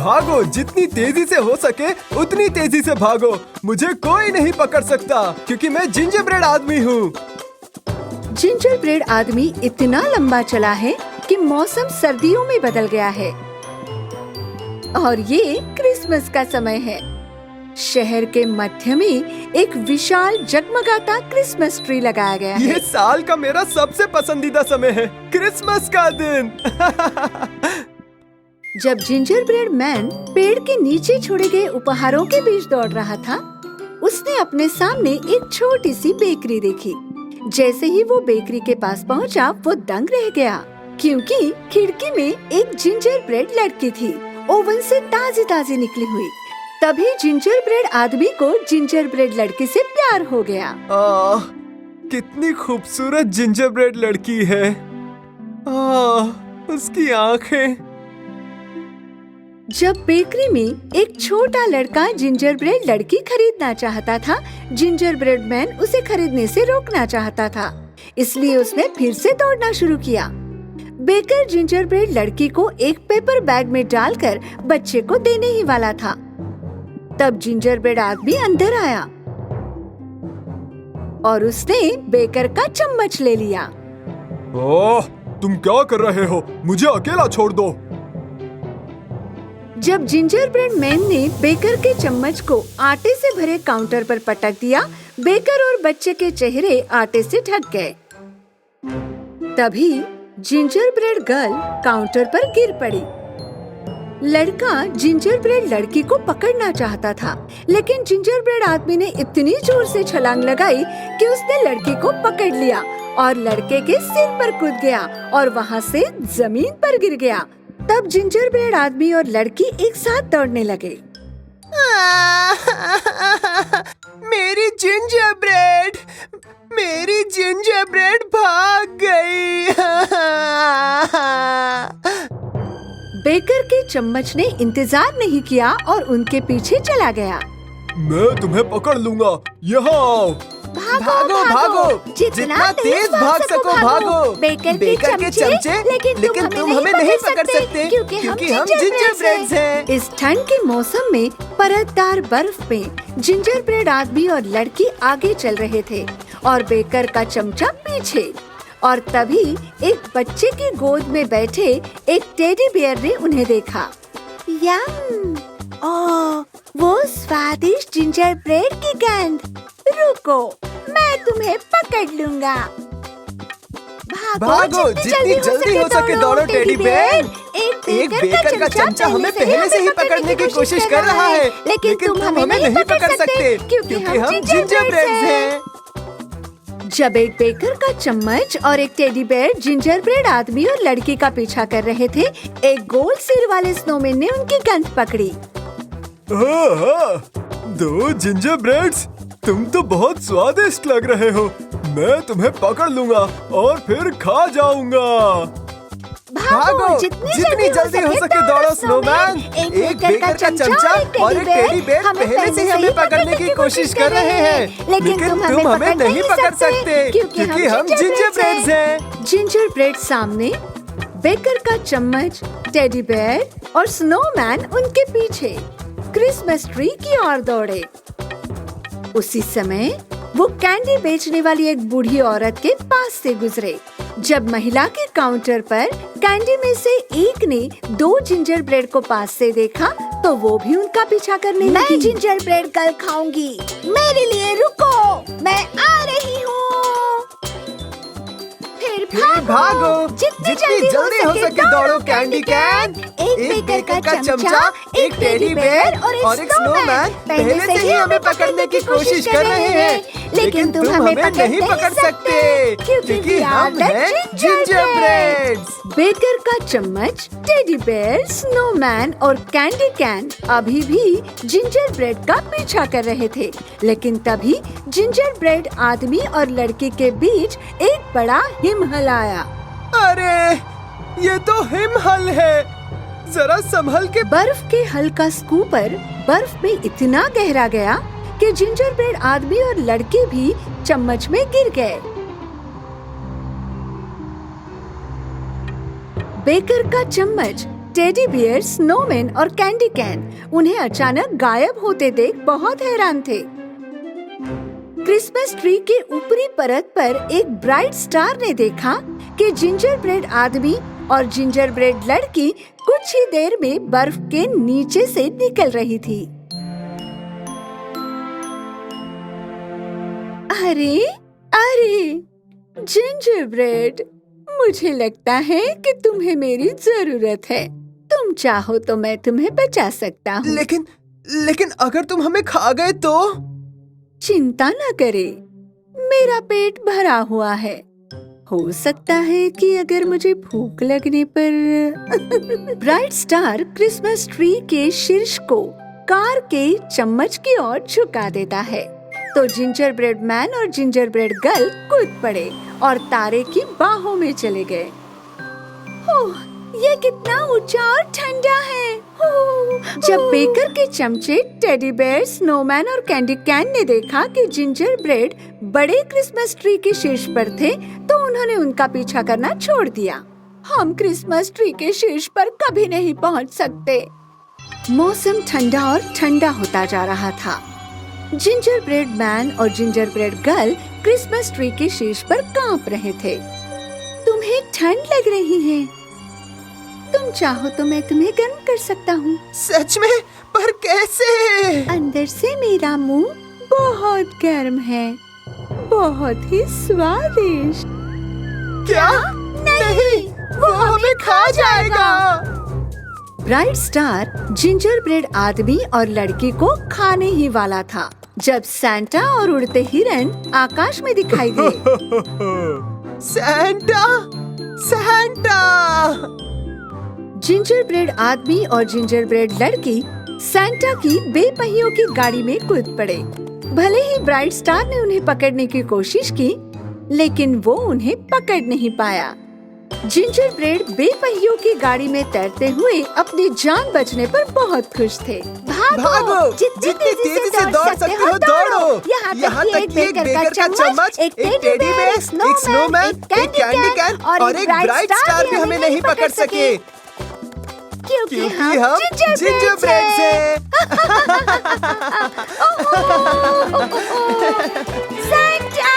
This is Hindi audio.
भागो, जितनी तेजी से हो सके उतनी तेजी से भागो। मुझे कोई नहीं पकड़ सकता क्योंकि मैं जिंजर ब्रेड आदमी हूँ। जिंजर ब्रेड आदमी इतना लंबा चला है कि मौसम सर्दियों में बदल गया है और ये क्रिसमस का समय है। शहर के मध्य में एक विशाल जगमगाता क्रिसमस ट्री लगाया गया है। ये साल का मेरा सबसे पसंदीदा समय है, क्रिसमस का दिन। जब जिंजर ब्रेड मैन पेड़ के नीचे छोड़े गए उपहारों के बीच दौड़ रहा था, उसने अपने सामने एक छोटी सी बेकरी देखी। जैसे ही वो बेकरी के पास पहुंचा, वो दंग रह गया क्योंकि खिड़की में एक जिंजर ब्रेड लड़की थी, ओवन से ताजी ताजी निकली हुई। तभी जिंजर ब्रेड आदमी को जिंजर ब्रेड लड़की से प्यार हो गया। कितनी खूबसूरत जिंजर ब्रेड लड़की है। उसकी आँखें। जब बेकरी में एक छोटा लड़का जिंजर ब्रेड लड़की खरीदना चाहता था, जिंजर ब्रेड मैन उसे खरीदने से रोकना चाहता था, इसलिए उसने फिर से दौड़ना शुरू किया। बेकर जिंजर ब्रेड लड़की को एक पेपर बैग में डालकर बच्चे को देने ही वाला था। तब जिंजर ब्रेड आदमी अंदर आया और उसने बेकर का चम्मच ले लिया। ओह, तुम क्या कर रहे हो? मुझे अकेला छोड़ दो। जब जिंजर ब्रेड मैन ने बेकर के चम्मच को आटे से भरे काउंटर पर पटक दिया, बेकर और बच्चे के चेहरे आटे से ढक गए। तभी जिंजर ब्रेड गर्ल काउंटर पर गिर पड़ी। लड़का जिंजर ब्रेड लड़की को पकड़ना चाहता था, लेकिन जिंजर ब्रेड आदमी ने इतनी जोर से छलांग लगाई कि उसने लड़की को पकड़ लिया और लड़के के सिर पर कूद गया और वहाँ से जमीन पर गिर गया। तब जिंजर ब्रेड आदमी और लड़की एक साथ दौड़ने लगे। मेरी जिंजर ब्रेड भाग गई। बेकर के चम्मच ने इंतजार नहीं किया और उनके पीछे चला गया। मैं तुम्हें पकड़ लूंगा, यहाँ आओ। भागो भागो, जितना तेज भाग सको भागो। बेकर के चमचे, लेकिन तुम हमें नहीं पकड़ सकते क्योंकि हम जिंजर ब्रेड्स हैं। इस ठंड के मौसम में परतदार बर्फ में जिंजर ब्रेड आदमी और लड़की आगे चल रहे थे और बेकर का चमचा पीछे। और तभी एक बच्चे की गोद में बैठे एक टेडी बियर ने उन्हें देखा। यम! ओह, वो स्वादिष्ट जिंजर ब्रेड की गंध। रुको, मैं तुम्हें पकड़ लूंगा। भागो, जितनी जल्दी हो सके दौड़ो टेडी बियर। एक बेकर का चमचा हमें पहले से ही पकड़ने की कोशिश कर रहा है, लेकिन तुम हमें नहीं पकड़ सकते क्योंकि हम जिंजर ब्रेड्स हैं। जब एक बेकर का चम्मच और एक टेडी बेयर जिंजर ब्रेड आदमी और लड़की का पीछा कर रहे थे, एक गोल सिर वाले स्नोमैन ने उनकी गंध पकड़ी। दो जिंजर ब्रेड्स, तुम तो बहुत स्वादिष्ट लग रहे हो। मैं तुम्हें पकड़ लूंगा और फिर खा जाऊंगा। भागो, जितनी जल्दी हो सके दौड़ो स्नोमैन। एक बेकर का चमचा और एक टेडी बेयर पहले से ही हमें पकड़ने की कोशिश कर रहे हैं, लेकिन तुम हमें नहीं पकड़ सकते क्योंकि हम जिंजर ब्रेड्स हैं। जिंजर ब्रेड सामने, बेकर का चम्मच, टेडी बेयर और स्नोमैन उनके पीछे क्रिसमस ट्री की ओर दौड़े। उसी समय वो कैंडी बेचने वाली एक बूढ़ी औरत के पास से गुजरे। जब महिला के काउंटर पर कैंडी में से एक ने दो जिंजर ब्रेड को पास से देखा, तो वो भी उनका पीछा करने लगी। मैं जिंजर ब्रेड कल खाऊंगी, मेरे लिए रुको, मैं आ रही हूँ। फिर भागो, जितनी जल्दी हो सके दौड़ो कैंडी कैन। एक बेकर का चमचा, एक टेडी बेयर और एक स्नोमैन पहले से ही हमें पकड़ने की कोशिश कर रहे हैं, लेकिन तुम हमें नहीं पकड़ सकते क्योंकि हम हैं जिंजर ब्रेड्स। बेकर का चम्मच, टेडी बेयर, स्नोमैन और कैंडी कैन अभी भी जिंजर ब्रेड का पीछा कर रहे थे, लेकिन तभी जिंजर ब्रेड आदमी और लड़की के बीच एक बड़ा हिमहल आया। अरे, ये तो हिमहल है, जरा संभल के। बर्फ के हल्का स्कूपर बर्फ में इतना गहरा गया कि जिंजर ब्रेड आदमी और लड़के भी चम्मच में गिर गए। बेकर का चम्मच टेडी बियर, स्नोमैन और कैंडी कैन उन्हें अचानक गायब होते देख बहुत हैरान थे। क्रिसमस ट्री के ऊपरी परत पर एक ब्राइट स्टार ने देखा कि जिंजर ब्रेड आदमी और जिंजर ब्रेड लड़की कुछ ही देर में बर्फ के नीचे से निकल रही थी। अरे अरे जिंजर ब्रेड, मुझे लगता है कि तुम्हें मेरी जरूरत है। तुम चाहो तो मैं तुम्हें बचा सकता हूँ। लेकिन अगर तुम हमें खा गए तो? चिंता न करे, मेरा पेट भरा हुआ है। हो सकता है कि अगर मुझे भूख लगने पर ब्राइट स्टार क्रिसमस ट्री के शीर्ष को कार के चम्मच की ओर झुका देता है तो जिंजर ब्रेड मैन और जिंजर ब्रेड गर्ल कूद पड़े और तारे की बाहों में चले गए। ओह, ये कितना ऊंचा और ठंडा है। जब बेकर के चमचे, टेडी बेयर, स्नोमैन और कैंडी कैन ने देखा कि जिंजर ब्रेड बड़े क्रिसमस ट्री के शीर्ष पर थे तो उन्होंने उनका पीछा करना छोड़ दिया। हम क्रिसमस ट्री के शीर्ष पर कभी नहीं पहुंच सकते। मौसम ठंडा और ठंडा होता जा रहा था। जिंजर ब्रेड मैन और ginger bread girl Christmas tree के शीर्ष पर कांप रहे थे। तुम्हें ठंड लग रही है? तुम चाहो तो मैं तुम्हें गर्म कर सकता हूँ। सच में? पर कैसे? अंदर से मेरा मुंह बहुत गर्म है, बहुत ही स्वादिष्ट। क्या? नहीं, वो हमें खा जाएगा। ब्राइट स्टार जिंजर ब्रेड आदमी और लड़की को खाने ही वाला था जब सैंटा और उड़ते हिरन आकाश में दिखाई दिए। सैंटा! सैंटा! जिंजर ब्रेड आदमी और जिंजर ब्रेड लड़की सैंटा की बेपहियों की गाड़ी में कूद पड़े। भले ही ब्राइट स्टार ने उन्हें पकड़ने की कोशिश की, लेकिन वो उन्हें पकड़ नहीं पाया। जिंजर ब्रेड बेपहियों की गाड़ी में तैरते हुए अपनी जान बचने पर बहुत खुश थे। भागो! जितनी तेजी से दौड़ सकते हो दौड़ो। यहाँ तक कि एक बेकर का चम्मच, एक टेडी बेयर, एक स्नोमैन, एक कैंडी कैन और एक ब्राइट स्टार भी हमें नहीं पकड़ सके, क्योंकि हम जिंजर ब्रेड हैं। सैंटा!